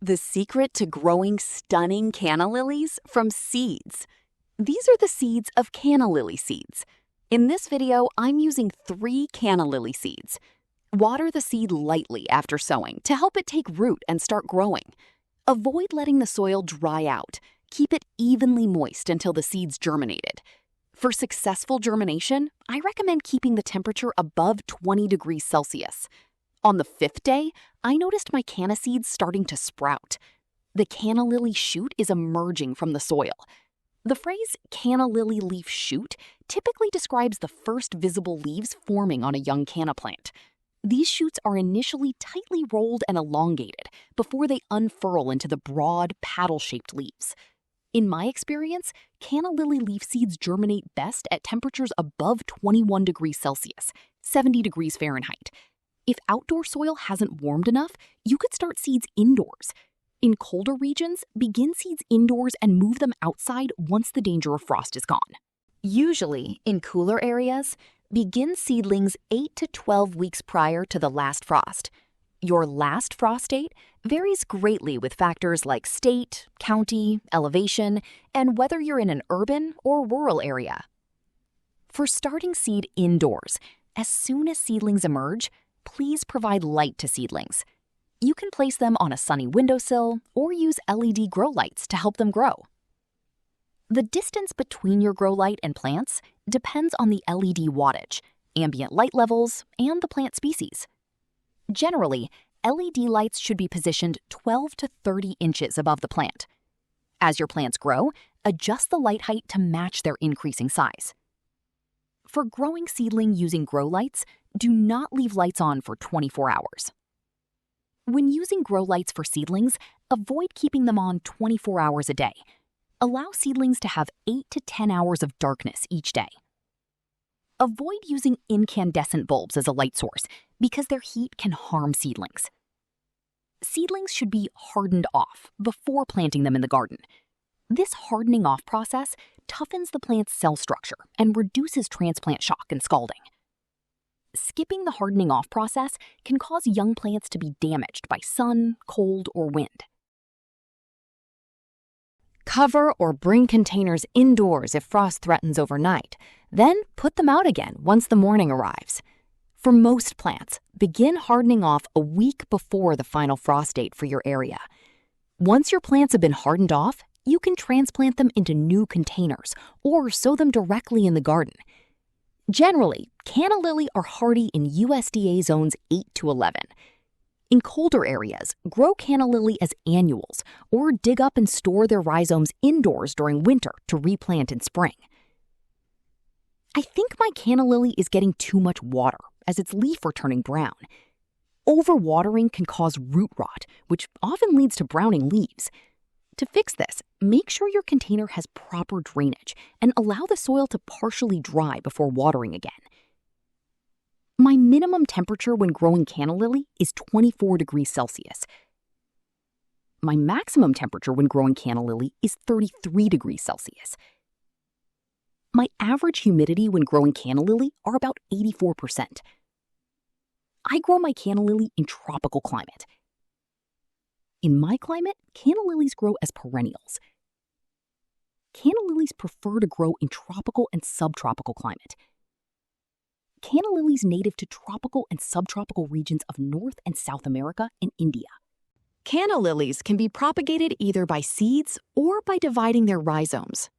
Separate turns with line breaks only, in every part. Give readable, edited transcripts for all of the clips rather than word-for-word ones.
The secret to growing stunning canna lilies from seeds. These are the seeds of canna lily seeds. In this video, I'm using 3 canna lily seeds. Water the seed lightly after sowing to help it take root and start growing. Avoid letting the soil dry out. Keep it evenly moist until the seeds germinated. For successful germination, I recommend keeping the temperature above 20 degrees Celsius. On the 5th day, I noticed my canna seeds starting to sprout. The canna lily shoot is emerging from the soil. The phrase canna lily leaf shoot typically describes the first visible leaves forming on a young canna plant. These shoots are initially tightly rolled and elongated before they unfurl into the broad, paddle-shaped leaves. In my experience, canna lily leaf seeds germinate best at temperatures above 21 degrees Celsius, 70 degrees Fahrenheit. If outdoor soil hasn't warmed enough, you could start seeds indoors. In colder regions, begin seeds indoors and move them outside once the danger of frost is gone. Usually, in cooler areas, begin seedlings 8 to 12 weeks prior to the last frost. Your last frost date varies greatly with factors like state, county, elevation, and whether you're in an urban or rural area. For starting seed indoors, as soon as seedlings emerge, please provide light to seedlings. You can place them on a sunny windowsill or use LED grow lights to help them grow. The distance between your grow light and plants depends on the LED wattage, ambient light levels, and the plant species. Generally, LED lights should be positioned 12 to 30 inches above the plant. As your plants grow, adjust the light height to match their increasing size. For growing seedling using grow lights, do not leave lights on for 24 hours. When using grow lights for seedlings, avoid keeping them on 24 hours a day. Allow seedlings to have 8 to 10 hours of darkness each day. Avoid using incandescent bulbs as a light source because their heat can harm seedlings. Seedlings should be hardened off before planting them in the garden. This hardening off process toughens the plant's cell structure and reduces transplant shock and scalding. Skipping the hardening off process can cause young plants to be damaged by sun, cold, or wind. Cover or bring containers indoors if frost threatens overnight. Then put them out again once the morning arrives. For most plants, begin hardening off a week before the final frost date for your area. Once your plants have been hardened off, you can transplant them into new containers or sow them directly in the garden. Generally, canna lily are hardy in USDA zones 8 to 11. In colder areas, grow canna lily as annuals or dig up and store their rhizomes indoors during winter to replant in spring. I think my canna lily is getting too much water as its leaves are turning brown. Overwatering can cause root rot, which often leads to browning leaves. To fix this, make sure your container has proper drainage and allow the soil to partially dry before watering again. My minimum temperature when growing canna lily is 24 degrees Celsius. My maximum temperature when growing canna lily is 33 degrees Celsius. My average humidity when growing canna lily are about 84%. I grow my canna lily in tropical climate. In my climate, canna lilies grow as perennials. Canna lilies prefer to grow in tropical and subtropical climate. Canna lilies native to tropical and subtropical regions of North and South America and India. Canna lilies can be propagated either by seeds or by dividing their rhizomes.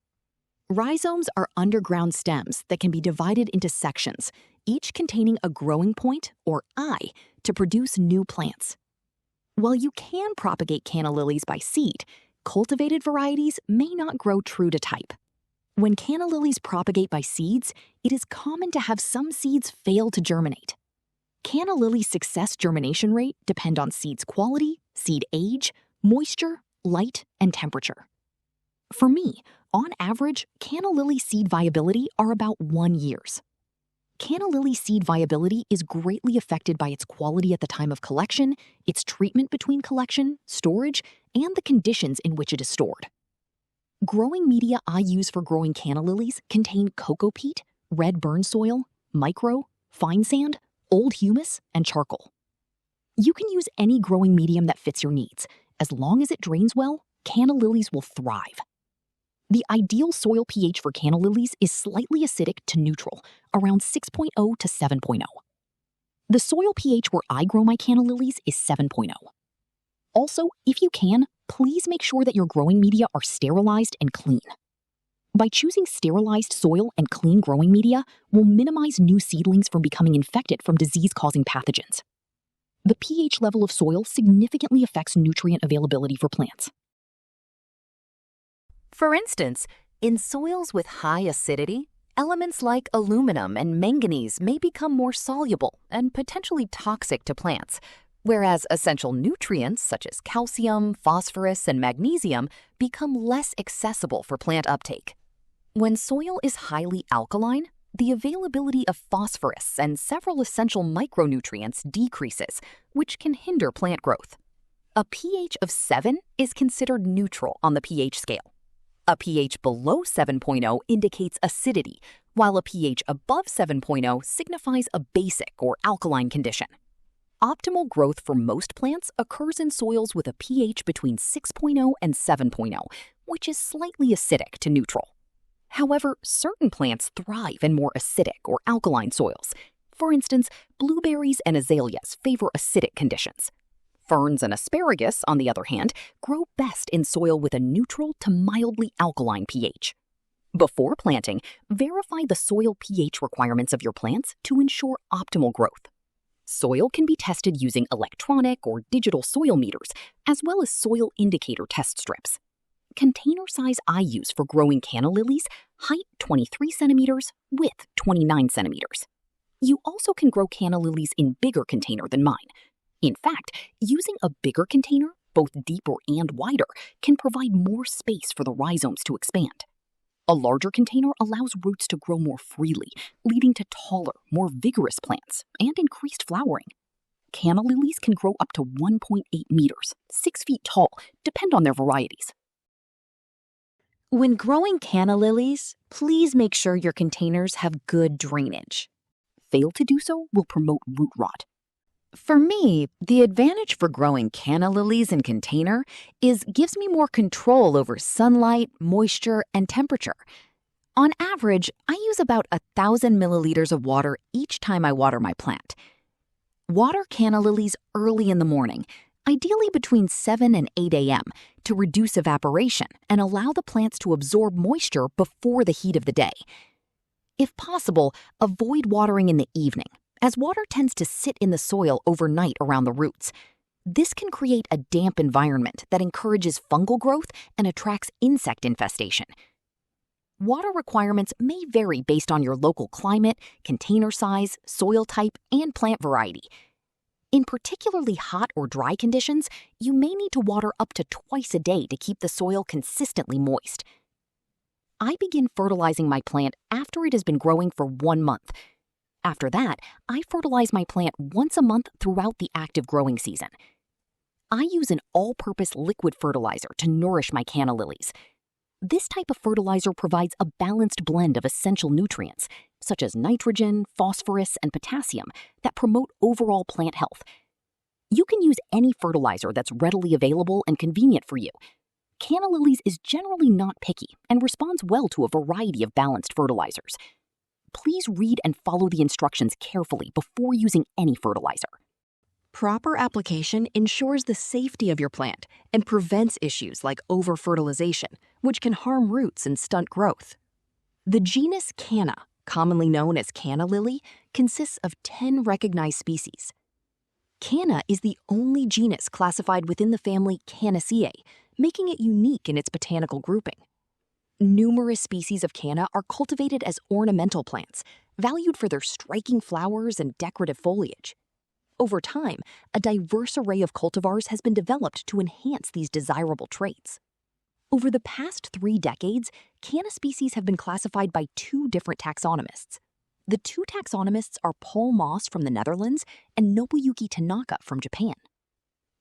Rhizomes are underground stems that can be divided into sections, each containing a growing point, or eye, to produce new plants. While you can propagate canna lilies by seed, cultivated varieties may not grow true to type. When canna lilies propagate by seeds, it is common to have some seeds fail to germinate. Canna lily success germination rate depend on seed's quality, seed age, moisture, light, and temperature. For me, on average, canna lily seed viability are about 1 year. Canna lily seed viability is greatly affected by its quality at the time of collection, its treatment between collection, storage, and the conditions in which it is stored. Growing media I use for growing canna lilies contain cocoa peat, red burn soil, micro, fine sand, old humus, and charcoal. You can use any growing medium that fits your needs, As long as it drains well, canna lilies will thrive. The ideal soil pH for canna lilies is slightly acidic to neutral, around 6.0 to 7.0. The soil pH where I grow my canna lilies is 7.0. Also, if you can, please make sure that your growing media are sterilized and clean. By choosing sterilized soil and clean growing media, we'll minimize new seedlings from becoming infected from disease-causing pathogens. The pH level of soil significantly affects nutrient availability for plants.
For instance, in soils with high acidity, elements like aluminum and manganese may become more soluble and potentially toxic to plants, whereas essential nutrients such as calcium, phosphorus, and magnesium become less accessible for plant uptake. When soil is highly alkaline, the availability of phosphorus and several essential micronutrients decreases, which can hinder plant growth. A pH of 7 is considered neutral on the pH scale. A pH below 7.0 indicates acidity, while a pH above 7.0 signifies a basic or alkaline condition. Optimal growth for most plants occurs in soils with a pH between 6.0 and 7.0, which is slightly acidic to neutral. However, certain plants thrive in more acidic or alkaline soils. For instance, blueberries and azaleas favor acidic conditions. Ferns and asparagus, on the other hand, grow best in soil with a neutral to mildly alkaline pH. Before planting, verify the soil pH requirements of your plants to ensure optimal growth. Soil can be tested using electronic or digital soil meters, as well as soil indicator test strips. Container size I use for growing canna lilies, height 23 centimeters, width 29 centimeters. You also can grow canna lilies in bigger container than mine. In fact, using a bigger container, both deeper and wider, can provide more space for the rhizomes to expand. A larger container allows roots to grow more freely, leading to taller, more vigorous plants and increased flowering. Canna lilies can grow up to 1.8 meters, 6 feet tall, depend on their varieties. When growing canna lilies, please make sure your containers have good drainage.
Fail to do so will promote root rot.
For me, the advantage for growing canna lilies in container gives me more control over sunlight, moisture, and temperature. On average, I use about 1,000 milliliters of water each time I water my plant. Water canna lilies early in the morning, ideally between 7 and 8 a.m., to reduce evaporation and allow the plants to absorb moisture before the heat of the day. If possible, avoid watering in the evening, as water tends to sit in the soil overnight around the roots. This can create a damp environment that encourages fungal growth and attracts insect infestation. Water requirements may vary based on your local climate, container size, soil type, and plant variety. In particularly hot or dry conditions, you may need to water up to twice a day to keep the soil consistently moist. I begin fertilizing my plant after it has been growing for 1 month. After that, I fertilize my plant once a month throughout the active growing season. I use an all-purpose liquid fertilizer to nourish my canna lilies. This type of fertilizer provides a balanced blend of essential nutrients, such as nitrogen, phosphorus, and potassium, that promote overall plant health. You can use any fertilizer that's readily available and convenient for you. Canna lilies is generally not picky and responds well to a variety of balanced fertilizers. Please read and follow the instructions carefully before using any fertilizer.
Proper application ensures the safety of your plant and prevents issues like over-fertilization, which can harm roots and stunt growth. The genus Canna, commonly known as canna lily, consists of 10 recognized species. Canna is the only genus classified within the family Cannaceae, making it unique in its botanical grouping. Numerous species of canna are cultivated as ornamental plants, valued for their striking flowers and decorative foliage. Over time, a diverse array of cultivars has been developed to enhance these desirable traits. Over the past 3 decades, canna species have been classified by 2 different taxonomists. The 2 taxonomists are Paul Moss from the Netherlands and Nobuyuki Tanaka from Japan.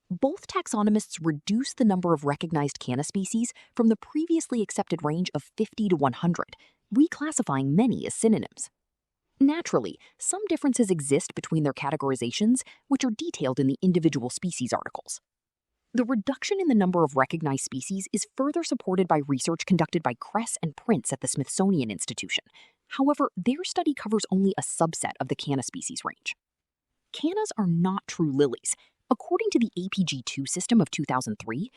Both taxonomists reduced the number of recognized canna species from the previously accepted range of 50 to 100, reclassifying many as synonyms. Naturally, some differences exist between their categorizations, which are detailed in the individual species articles. The reduction in the number of recognized species is further supported by research conducted by Kress and Prince at the Smithsonian Institution. However, their study covers only a subset of the canna species range. Cannas are not true lilies. According to the APG2 system of 2003,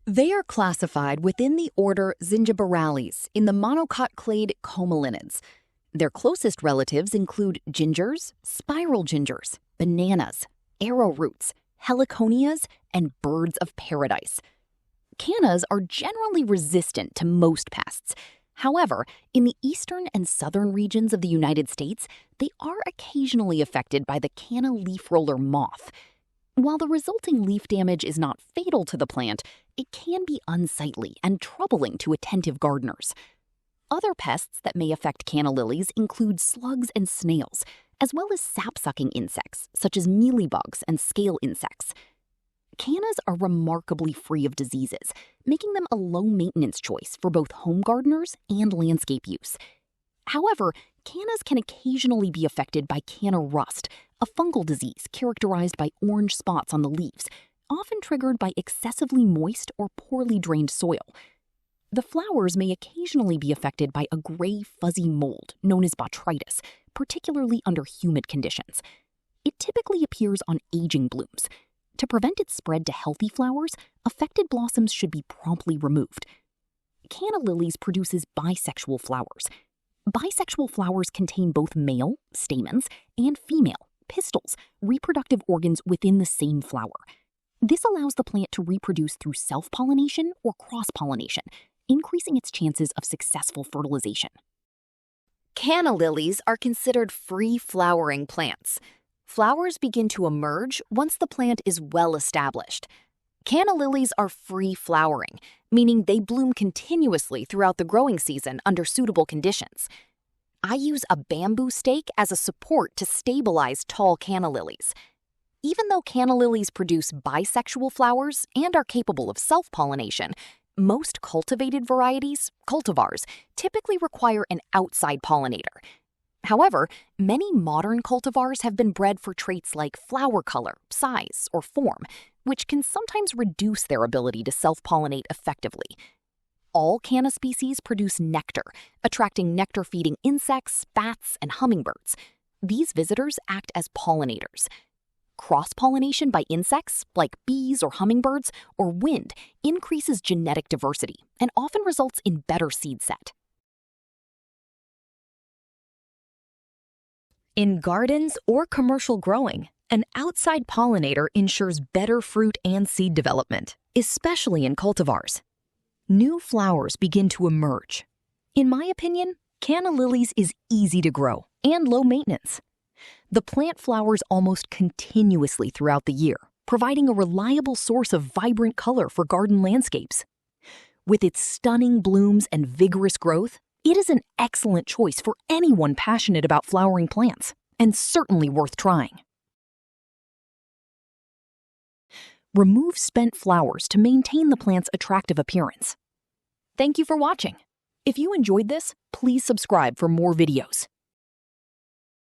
They are classified within the order Zingiberales in the monocot-clade commelinids. Their closest relatives include gingers, spiral gingers, bananas, arrowroots, heliconias, and birds of paradise. Cannas are generally resistant to most pests. However, in the eastern and southern regions of the United States, they are occasionally affected by the canna leaf roller moth. While the resulting leaf damage is not fatal to the plant, it can be unsightly and troubling to attentive gardeners. Other pests that may affect canna lilies include slugs and snails, as well as sap-sucking insects such as mealybugs and scale insects. Cannas are remarkably free of diseases, making them a low-maintenance choice for both home gardeners and landscape use. However, cannas can occasionally be affected by canna rust, a fungal disease characterized by orange spots on the leaves, often triggered by excessively moist or poorly drained soil. The flowers may occasionally be affected by a gray, fuzzy mold known as botrytis, particularly under humid conditions. It typically appears on aging blooms. To prevent its spread to healthy flowers, affected blossoms should be promptly removed. Canna lilies produces bisexual flowers. Bisexual flowers contain both male, stamens, and female, pistils, reproductive organs within the same flower. This allows the plant to reproduce through self-pollination or cross-pollination, increasing its chances of successful fertilization. Canna lilies are considered free-flowering plants. Flowers begin to emerge once the plant is well established. Canna lilies are free-flowering, meaning they bloom continuously throughout the growing season under suitable conditions. I use a bamboo stake as a support to stabilize tall canna lilies. Even though canna lilies produce bisexual flowers and are capable of self-pollination, most cultivated varieties, cultivars, typically require an outside pollinator. However, many modern cultivars have been bred for traits like flower color, size, or form, which can sometimes reduce their ability to self-pollinate effectively. All canna species produce nectar, attracting nectar-feeding insects, bats, and hummingbirds. These visitors act as pollinators. Cross-pollination by insects, like bees or hummingbirds, or wind, increases genetic diversity and often results in better seed set.
In gardens or commercial growing, an outside pollinator ensures better fruit and seed development, especially in cultivars. New flowers begin to emerge. In my opinion, canna lilies is easy to grow and low maintenance. The plant flowers almost continuously throughout the year, providing a reliable source of vibrant color for garden landscapes. With its stunning blooms and vigorous growth, it is an excellent choice for anyone passionate about flowering plants, and certainly worth trying. Remove spent flowers to maintain the plant's attractive appearance. Thank you for watching. If you enjoyed this, please subscribe for more videos.